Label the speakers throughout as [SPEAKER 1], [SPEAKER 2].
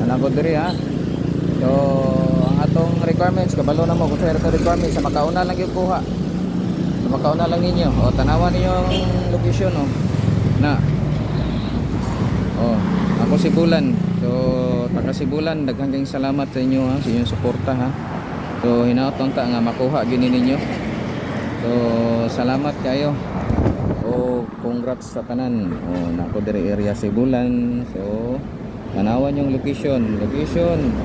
[SPEAKER 1] nagod diri ha. So ang atong requirements kabalo na mo kung sa requirements sa makauna lang gyud kuha. Sa makauna lang ninyo. O tanawan ninyo ang location oh. Na. Oh, ako si Bulan. So taga Sibulan, daghang kayong salamat sa inyo ha, sa inyong suporta ha. So hinaot ta nga makuha gyud ninyo. So salamat kayo. O congrats sa tanan. O nako diri area Sibulan. So tanawan yung location.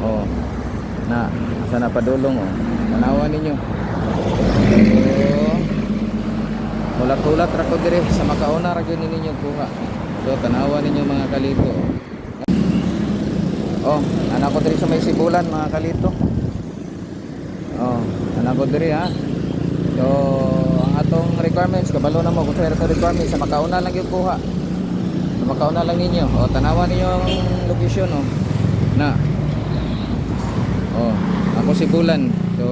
[SPEAKER 1] O na asa na padulong o. Tanawan ninyo. So ulat-ulat ra ko diri sa makauna ra gyud ninyo kuha. So tanawan ninyo mga kalito. Oh, anak ko diri sa may Sibulan mga kalito. Oh, anak ko diri ha. So ang atong requirements kabalo na mo kung sa requirements sa makauna lang gyud kuha. Sa makauna lang ninyo. Oh, tanawan ninyo ang location oh. Na. Oh, ako si Bulan. So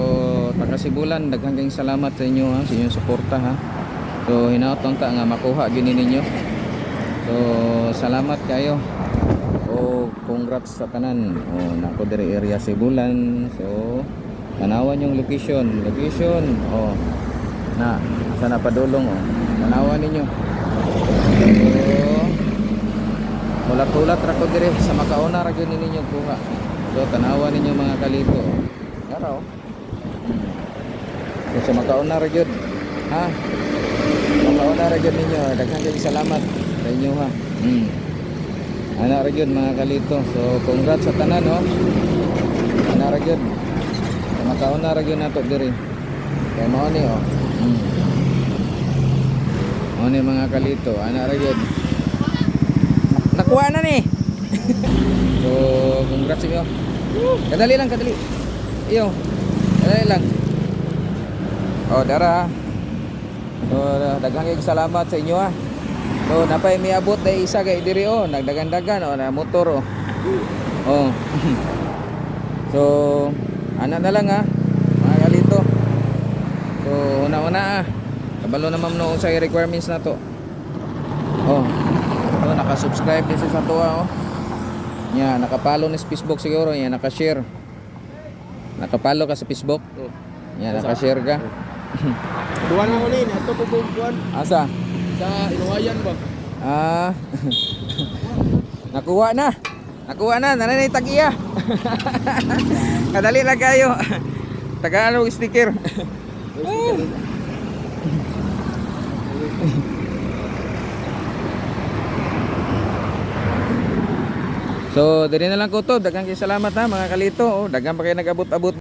[SPEAKER 1] taga Sibulan, daghang kayong salamat sa inyo ha, sa inyong suporta ha. So hinaot ta nga makuha gyud ninyo. So salamat kayo. O congrats sa tanan. O nako diri area Sibulan. So tanawan yung location. O na asa na padulong o. Tanawan ninyo. So ulat-ulat ra ko diri sa makauna ra gyud ninyo kuha. So tanawan ninyo mga kalito. Araw. So sa makauna ra gyud. Ha? Makauna ra gyud ninyo. Daghang kayong salamat sa inyo ha. Ana ra gyud mga kalito. So congrats sa tanan no. Ana ra gyud. Sa makauna ra gyud nato diri. Kay mao ni oh. Mao ni mga kalito. Ana ra gyud. Nakuha na ni. So congrats inyo. Kadali lang kadali. Iyo. Kadali lang. Oh dara. So daghang kayong salamat sa inyo ha. So napay miabot dai isa kay diri oh, nagdagan-dagan oh na motor oh. Oh. So ana na lang ha, mga kalito. So una-una ah. Kabalo na ma'am no sa requirements na to. Oh. So naka-subscribe din sa tuwa oh. Nya naka-follow ni Facebook siguro, nya naka-share. Naka-follow ka sa Facebook?
[SPEAKER 2] Oh.
[SPEAKER 1] Nya naka-share ka.
[SPEAKER 2] Duwan na uli, ito po buwan.
[SPEAKER 1] Asa?
[SPEAKER 2] Sa Inuwayan ba?
[SPEAKER 1] Ah. Nakuha na. Nanay tagiya. Kadali lang kayo. Taga ano sticker. So, diri na lang ko to. Daghang kay salamat ha mga kalito. Oh, daghang pa kayo nag-abot-abot.